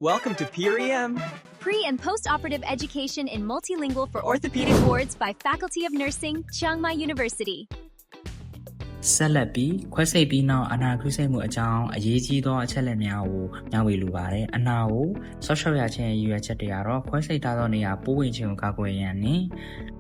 Welcome to PREM. Pre- and post-operative education in multilingual for orthopedic wards by Faculty of Nursing, Chiang Mai University. ဆက်လက်ပြီးခွဲစိတ်ပြီးနောက်အနာခွဲစိတ်မှုအကြောင်းအရေးကြီးသောအချက်အလက်များကိုမျှဝေလိုပါတယ်။အနာကိုဆော့ရှော့ရခြင်းရည်ရွယ်ချက်တွေကတော့ခွဲစိတ်ထားသောနေရာပိုးဝင်ခြင်းကိုကာကွယ်ရန်နှင့်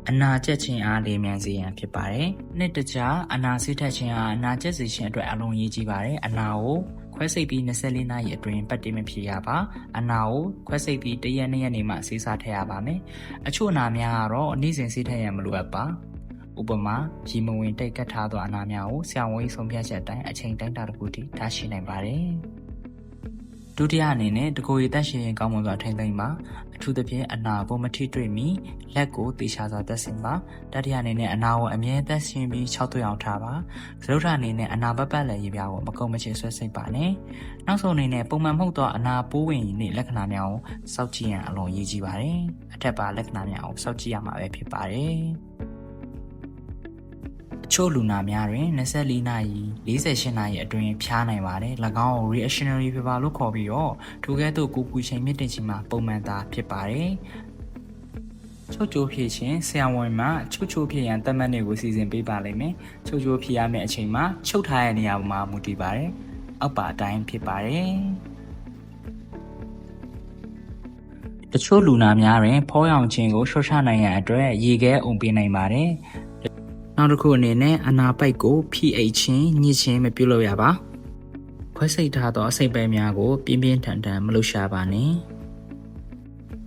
အနာကျက်ခြင်းအားလေးမြန်စေရန်ဖြစ်ပါတယ်။နှစ်တခြားအနာဆေးထက်ခြင်းအားအနာကျက်စေခြင်းအတွက်အလုံးရေးကြီးပါတယ်။အနာကိုခွဲစိတ်ပြီး24နာရီအတွင်းပတ်တိမဖြစ်ရပါအနာကိုခွဲစိတ်ပြီး1ရက်2ရက်နေမှဆေးစားထည့်ရပါမယ်အချို့အနာများကတော့နေ့စဉ်ဆေးထည့်ရမလိုအပ်ပါဥပမာရီမဝင်တိတ်ကတ်ထားသောအနာများကိုဆရာဝန်ဆုံးဖြတ်ချက်တိုင်းအချိန်တိုင်းတာတစ်ခုထိထားရှိနိုင်ပါတယ်ဒုတိယအနေနဲ့တကိုယ်ရည်တက်ရှင်ရင်ကောင်းမွန်စွာထိန်းသိမ်းပါအထူးသဖြင့်အနာကိုမထိတွေ့မီလက်ကိုတေချာစွာတက်ဆင်ပါတတိယအနေနဲ့အနာကိုအမြဲတက်ဆင်ပြီး6သွေးအောင်ထားပါစတုထအနေနဲ့အနာပတ်ပတ်လည်ရည်ပြားကိုမကုံမချေဆွဲစိတ်ပါနဲ့နောက်ဆုံးအနေနဲ့ပုံမှန်မဟုတ်သောအနာပိုးဝင်နေလက္ခဏာများကိုစောင့်ကြည့်ရန်အလွန်ရည်ကြီးပါတယ်အထက်ပါလက္ခဏာများကိုစောင့်ကြည့်ရမှာပဲဖြစ်ပါတယ်အချို့လူနာများတွင်24နာရီ48နာရီအတွင်းဖျားနိုင်ပါတယ်၎င်းကို reactionary fever လို့ခေါ်ပြီးတော့ထိုကဲ့သို့ကိုယ်ပူချိန်မြင့်တင်ခြင်းမှာပုံမှန်သာဖြစ်ပါတယ်ချုပ်ချိုးဖြည့်ခြင်းဆရာဝန်မှချုပ်ချိုးဖြည့်ရန်သတ်မှတ်နေကိုစီစဉ်ပေးပါလိမ့်မယ်ချုပ်ချိုးဖြည့်ရမယ့်အချိန်မှာချုပ်ထားတဲ့နေရာမှာမူတည်ပါတယ်အောက်ပါအတိုင်းဖြစ်ပါတယ်တချို့လူနာများတွင်ဖောရောင်ခြင်းကိုရှော့ချနိုင်ရန်အတွက်ရေခဲအုံပေးနိုင်ပါတယ်နောက်တစ်ခုအနေနဲ့အနာပိုက်ကို pH ချင်းညှစ်ချင်းမပြုလုပ်ရပါခွဲစိတ်ထားသောအစိတ်ပိုင်းများကိုပြင်းပြင်းထန်ထန်မလှုပ်ရှားပါနဲ့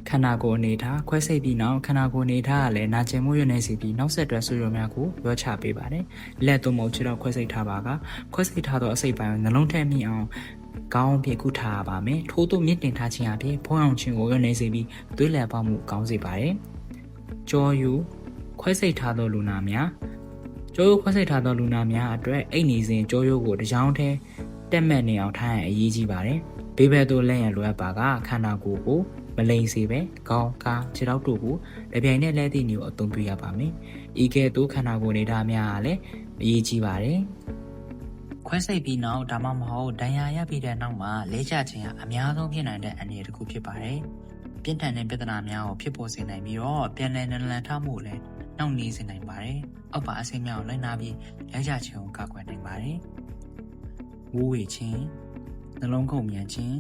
ခန္ဓာကိုယ်အနေထားခွဲစိတ်ပြီးနောက်ခန္ဓာကိုယ်အနေထားကလည်းနာကျင်မှုရနေစီပြီးနောက်ဆက်တွဲဆွေးနွေးများကိုရောချပေးပါတယ်လက်သွုံမုတ်ချတော့ခွဲစိတ်ထားပါကခွဲစိတ်ထားသောအစိတ်ပိုင်းကိုနှလုံးထဲမိအောင်ကောင်းဖြည့်ကုထားရပါမယ်ထိုးသွမြင့်တင်ထားခြင်းအပြင်ဖုံးအောင်ခြင်းကိုရနေစီပြီးသွေးလည်ပေါက်မှုကောင်းစေပါတယ်ကြောယူခွဲစိတ်ထားသောလူနာများကြောရိုးခွဲစိတ်ထားသောလူနာများအတွက်အိတ်နေစဉ်ကြောရိုးကိုတစ်ချောင်းထဲတက်မှတ်နေအောင်ထားရန်အရေးကြီးပါတယ်။ဘေးဘက်သို့လက်ရန်လိုအပ်ပါကခန္ဓာကိုယ်ကိုမလိမ်စေပဲခေါင်းကားခြေထောက်တို့ကိုတပြိုင်နက်လဲသည့်နည်းကိုအသုံးပြုရပါမယ်။ဤကဲ့သို့ခန္ဓာကိုယ်နေတာများကလည်းအရေးကြီးပါတယ်။ခွဲစိတ်ပြီးနောက်ဒါမှမဟုတ်ဒဏ်ရာရပြီးတဲ့နောက်မှာလဲကျခြင်းကအများဆုံးဖြစ်နိုင်တဲ့အန္တရာယ်တစ်ခုဖြစ်ပါတယ်။ပြင်းထန်တဲ့ပြဿနာများကိုဖြစ်ပေါ်စေနိုင်ပြီးတော့ပြန်လည်နလန်ထမှုလည်းနှောင့်နှေးစေနိုင်ပါတယ်။အောက်ပါအစိမ်းများကိုလိုက်နာပြီးလဲကျခြင်းကိုကာကွယ်နိုင်ပါတယ်။ဝိုးဝေခြင်းနှလုံးခုန်မြန်ခြင်း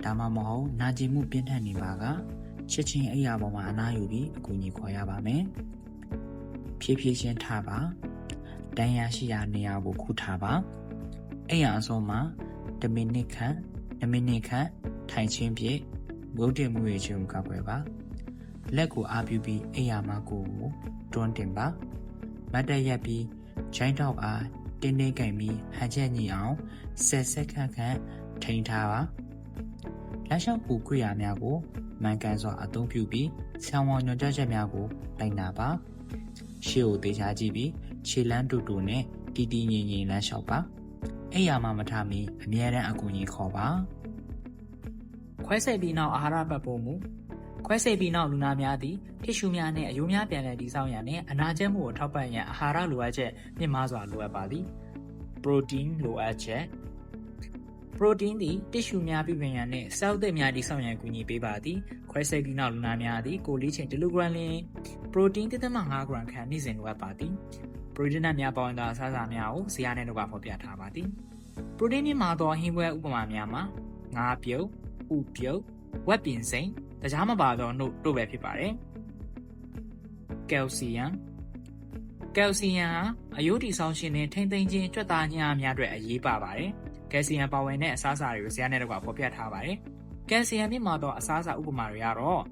ဒါမှမဟုတ်နာကျင်မှုပြင်းထန်နေပါကချက်ချင်းအိပ်ရာပေါ်မှာအနားယူပြီးအကူအညီခေါ်ရပါမယ်။ဖြည်းဖြည်းချင်းထားပါ။ဒဏ်ရာရှိရာနေရာကိုခုထားပါ။အိပ်ရာအဆုံးမှာ2မိနစ်ခန့်ထိုင်ခြင်းဖြင့်ဝုတ်တင်မှုရခြင်းကိုကာကွယ်ပါ။လက်ကိုအားပြုပြီးအိပ်ရာမှာကိုယ်ကိုတွန်းတင်ပါမတ်တက်ရက်ပြီးဂျိုင်းတောက်အားတင်းတင်းကင်ပြီးဟန်ချက်ညီအောင်10စက္ကန့်ခန့်ထိန်းထားပါလက်လျှောက်ပူခွေရများကိုမှန်ကန်စွာအသုံးပြုပြီးဆောင်းဝေါညွှန်ကြားချက်များကိုလိုက်နာပါရှေ့ကိုတေချာကြည့်ပြီးခြေလမ်းတူတူနဲ့တီတီငြိမ်ငြိမ်လမ်းလျှောက်ပါအိပ်ရာမှာမထားမီအမြဲတမ်းအကူအညီခေါ်ပါခွဲစိတ်ပြီးနောက်အာဟာရပတ်ဖို့မူခွဲစိတ်ပြီးနောက်လူနာများသည်တစ်ရှူများနှင့်အယိုးများပြန်လည်တည်ဆောက်ရန်နှင့်အနာကျက်မှုကိုထောက်ပံ့ရန်အာဟာရလိုအပ်ချက်မြင့်မားစွာလိုအပ်ပါသည်ပရိုတင်းလိုအပ်ချက်ပရိုတင်းသည်တစ်ရှူများပြုပြင်ရန်နှင့်ဆဲလ်သစ်များတည်ဆောက်ရန်ကူညီပေးပါသည်ခွဲစိတ်ပြီးနောက်လူနာများသည်ကိုလေးချိန်1ကီလိုဂရမ်လျှင်ပရိုတင်း 1.5 ဂရမ်ခန့်နေ့စဉ်လိုအပ်ပါသည်ပရိုတင်းများပေါင်းသောအစားအစာများကိုဇာတ်နဲ့တော့ဖော်ပြထားပါသည်ပရိုတင်းမြင့်မားသောဟင်းပွဲဥပမာများမှာငါးပြုတ်ဥပြုတ်ဝက်ပင်စိမ်းတခြားမပါသောတို့ပဲဖြစ်ပါတယ်ကယ်လ်ဆီယမ်ဟာအယိုးတည်ဆောက်ခြင်းနဲ့ထိမ့်သိမ်းခြင်းကြွက်သားများအတွက်အရေးပါပါတယ်ကယ်လ်ဆီယမ်ပါဝင်တဲ့အစားအစာတွေကိုဇာတ်နဲ့တော့ဖော်ပြထားပါတယ်ကယ်လ်ဆီယမ်မြင့်မားသောအစားအစာဥပမာတွေကတော့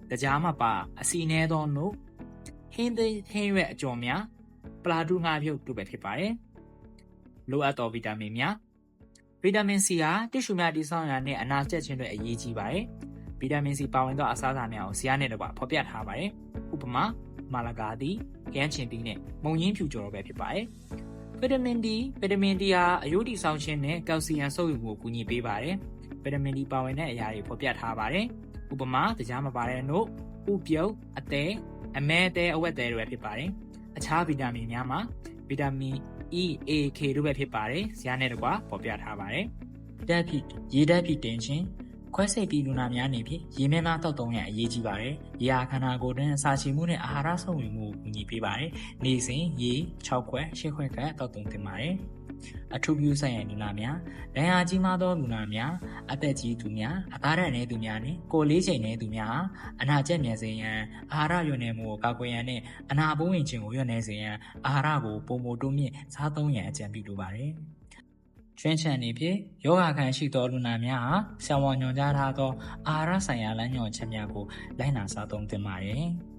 တခြားမပါအဆီနည်းသောနှုတ်ဟင်းရွက်အကျော်များပလာတူငါးပြုတ်တို့ပဲဖြစ်ပါတယ်လိုအပ်သောဗီတာမင်များဗီတာမင် C ဟာတစ်ရှူများတည်ဆောက်ရနဲ့အနာကျက်ခြင်းတွေအရေးကြီးပါတယ်ဗီတာမင် C ပါဝင်သောအစားအစာများကိုဇာတ်နဲ့တော့ဖော်ပြထားပါတယ်ဥပမာမာလာဂါသည်ကန်းချင်တီနဲ့မုံရင်းဖြူကျော်ပဲဖြစ်ပါတယ်ဗီတာမင် D ဟာအယိုးတည်ဆောက်ခြင်းနဲ့ကယ်လ်ဆီယမ်စုပ်ယူမှုကိုကူညီပေးပါတယ်ဗီတာမင် D ပါဝင်တဲ့အရာတွေဖော်ပြထားပါတယ်ဥပမာတရားမပါတဲ့နှုတ်ဥပြုတ်အသေးအမဲအသေးအဝက်သေးတွေပဲဖြစ်ပါတယ်အခြားဗီတာမင်များမှာဗီတာမင် E A K တို့ပဲဖြစ်ပါတယ်ဇာတ်နဲ့တော့ဖော်ပြထားပါတယ်ရေဓာတ်ဖြည့်တင်ခြင်း ခွဲစိတ်ပြီးလူနာများအနေဖြင့်ရေများများတောက်သုံးရန်အရေးကြီးပါတယ်။ရေအားခန္ဓာကိုယ်တွင်အစာချေမှုနဲ့အာဟာရစုံလင်မှုကိုကူညီပေးပါတယ်။နေ့စဉ်ရေ6ခွက်8ခွက်ကတောက်သုံးသင့်ပါတယ်။အထူးပြုဆိုင်ရာလူနာများဒဏ်ရာကြီးမားသောလူနာများအသက်ကြီးသူများအသားဓာတ်နည်းသူများနှင့်ကိုယ်လေးချိန်နည်းသူများအနာကျက်မြန်စေရန်အာဟာရလျော့နည်းမှုကိုကာကွယ်ရန်နှင့်အနာပိုးဝင်ခြင်းကိုလျော့နည်းစေရန်အာဟာရကိုပုံမတိုးမြင့်စားသုံးရန်အကြံပြုလိုပါတယ်။ကျွမ်းချံနေဖြင့်ယောဂခံရှိသောလူနာများဟာဆံဝါညွှန်ကြားထားသောအာဟာရဆိုင်ရာလမ်းညွှန်ချက်များကိုလိုက်နာစားသုံးသင့်ပါတယ်။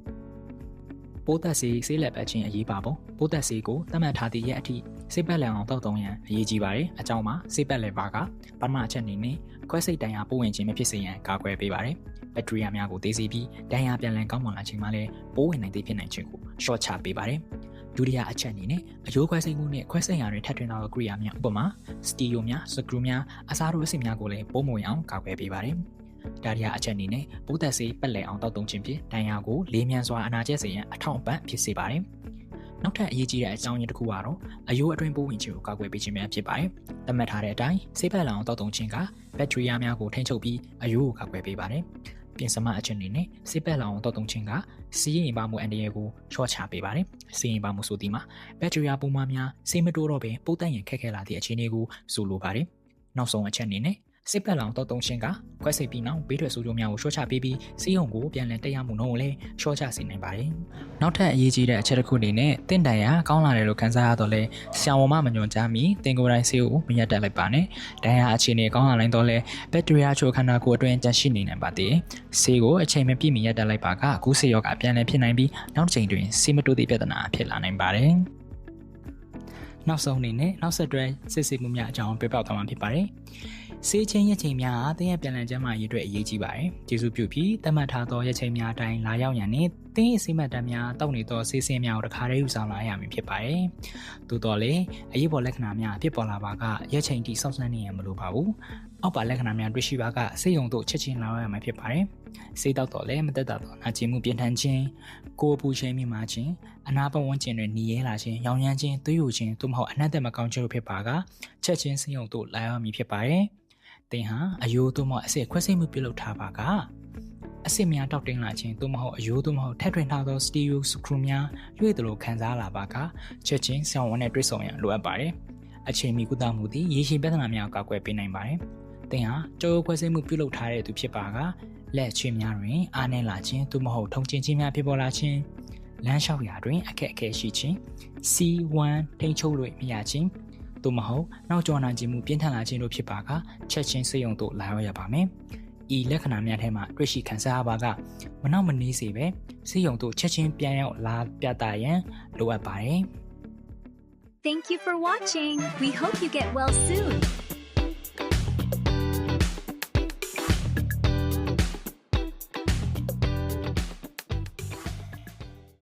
ပိုးသက်ဆေးဆေးလက်ပတ်ခြင်းအရေးပါပုံပိုးသက်ဆေးကိုသတ်မှတ်ထားသည့်ရက်အထိဆေးပတ်လည်အောင်တောက်သုံးရန်အရေးကြီးပါတယ်။အကြောင်းမှာဆေးပတ်လည်ပါကပထမအချက်အနေနဲ့ခွဲစိတ်တန်ရာပိုးဝင်ခြင်းမဖြစ်စေရန်ကာကွယ်ပေးပါတယ်။ဘက်ထရီယာများကိုသိစေပြီးတန်ရာပြန်လည်ကောင်းမွန်လာခြင်းမှလည်းပိုးဝင်နိုင်သည့်ဖြစ်နိုင်ခြင်းကိုရှော့ချပေးပါတယ်။ဒုတိယအချက်အနေနဲ့အယိုးခွဲစိတ်မှုနဲ့ခွဲစိတ်ရာတွေထပ်ထွင်သောကိရိယာများဥပမာစတီယိုများစကရူများအစားထိုးအဆင့်များကိုလည်းပိုးမဝင်အောင်ကာကွယ်ပေးပါတယ်။ဒါရီယာအချက်အနေနဲ့ပိုးသက်ဆေးပတ်လည်အောင်တောက်သုံးခြင်းဖြင့်တန်ရာကိုလေးမြန်စွာအနာကျက်စေရန်အထောက်အပံ့ဖြစ်စေပါတယ်။နောက်ထပ်အရေးကြီးတဲ့အကြောင်းရင်းတစ်ခုကတော့အယိုးအတွင်းပိုးဝင်ခြင်းကိုကာကွယ်ပေးခြင်းများဖြစ်ပါတယ်။သတ်မှတ်ထားတဲ့အတိုင်းဆေးပတ်လည်အောင်တောက်သုံးခြင်းကဘက်ထရီယာများကိုထိန်းချုပ်ပြီးအယိုးကိုကာကွယ်ပေးပါတယ်။ပြင်စမအချက်အနေနဲ့ဆေးပတ်လည်အောင်တောက်သုံးခြင်းကစီးရင်ပါမှုအန်တရာယ်ကိုချော့ချပေးပါတယ်။စီးရင်ပါမှုဆိုသည်မှာဘက်ထရီယာပိုးများဆေးမတိုးတော့ဘဲပိုးတက်ရင်ခက်ခဲလာသည့်အခြေအနေကိုဆိုလိုပါတယ်။နောက်ဆုံးအချက်အနေနဲ့စစ်ပတ်လောင်တောက်သုံးခြင်းကခွဲစိတ်ပြီးနောက်ဘေးထွက်ဆိုးကျိုးများကိုရှော့ချပေးပြီးစီးရုံကိုပြန်လည်တက်ရမှုနှုန်းကိုလည်းရှော့ချစေနိုင်ပါတယ်။နောက်ထပ်အရေးကြီးတဲ့အချက်တစ်ခုအနေနဲ့တင့်တန်ရာကောင်းလာတယ်လို့ခန်းစားရတော့လဲဆရာဝန်မညွှန်ကြားမိတင်ကိုယ်တိုင်ဆေးကိုမရက်တက်လိုက်ပါနဲ့။တန်ရာအခြေအနေကောင်းလာနိုင်တော့လဲဘက်ထရီယာချိုခန္ဓာကိုယ်အတွင်းတန်ရှိနေနိုင်ပါသေးတယ်။ဆေးကိုအချိန်မပြည့်မီရက်တက်လိုက်ပါကအခုဆေးရောဂါပြန်လည်ဖြစ်နိုင်ပြီးနောက်တစ်ချိန်တွင်ဆေးမတိုးသည့်ပြဿနာဖြစ်လာနိုင်ပါတယ်။နောက်ဆုံးအနေနဲ့နောက်ဆက်တွဲစစ်ဆေးမှုများအကြောင်းပြပြသွားမှာဖြစ်ပါတယ်။ဆေးချင်းရက်ချိန်များဟာတင်းရဲ့ပြန်လည်ကျန်းမာရေးအတွက်အရေးကြီးပါတယ်။ကျေးဇူးပြုပြီးသတ်မှတ်ထားသောရက်ချိန်များအတိုင်းလာရောက်ရန်နဲ့တင်းရဲ့ဆေးမှတ်တမ်းများတောက်နေသောဆေးစင်းများကိုတစ်ခါတည်းယူဆောင်လာရမည်ဖြစ်ပါတယ်။သို့တော်လည်းအရေးပေါ်လက္ခဏာများဖြစ်ပေါ်လာပါကရက်ချိန်ထိစောင့်စမ်းနေရမလိုပါဘူး။အောက်ပါလက္ခဏာများတွေ့ရှိပါကဆေးရုံသို့ချက်ချင်းလာရမှာဖြစ်ပါတယ်။ဆေးတောက်တော်လည်းမသက်သာသောနာကျင်မှုပြင်းထန်ခြင်းကိုယ်ပူချိန်မြင့်မားခြင်းအနာပတ်ဝန်းကျင်တွင်หนีရဲလာခြင်းရောင်ရမ်းခြင်းသွေးယိုခြင်းသို့မဟုတ်အနှံ့သက်မကောင်းခြင်းတို့ဖြစ်ပါကချက်ချင်းဆေးရုံသို့လာရမည်ဖြစ်ပါတယ်။သင်ဟာအယိုးသို့မဟုတ်အဆစ်ခွဲစိတ်မှုပြုလုပ်ထားပါကအဆစ်များတောက်တင်းလာခြင်းသို့မဟုတ်အယိုးသို့မဟုတ်ထပ်ထွင်ထားသောစတီယိုစကရူများလွှဲသလိုခံစားလာပါကချက်ချင်းဆရာဝန်နဲ့တွေ့ဆုံရန်လိုအပ်ပါတယ်။အချိန်မီကုသမှုသည်ရေရှည်ပြဿနာများကိုကာကွယ်ပေးနိုင်ပါတယ်။သင်ဟာကြောခွဲစိတ်မှုပြုလုပ်ထားတဲ့သူဖြစ်ပါကလက်ချွေများတွင်အားနည်းလာခြင်းသို့မဟုတ်ထုံကျင်ခြင်းများဖြစ်ပေါ်လာခြင်းလမ်းလျှောက်ရာတွင်အခက်အခဲရှိခြင်း C1 ထိန်းချုပ်လို့မရခြင်းသို့မဟုတ်နောက်ကျော်နိုင်ခြင်းမှုပြင်းထန်လာခြင်းတို့ဖြစ်ပါကချက်ချင်းဆေးရုံသို့လာရောက်ရပါမယ်။ဤလက္ခဏာများထဲမှာတွေ့ရှိခံစားရပါကမနောက်မနှေးစေပဲဆေးရုံသို့ချက်ချင်းပြန်ရောက်လာပြသရန်လိုအပ်ပါတယ်။ Thank you for watching. We hope you get well soon.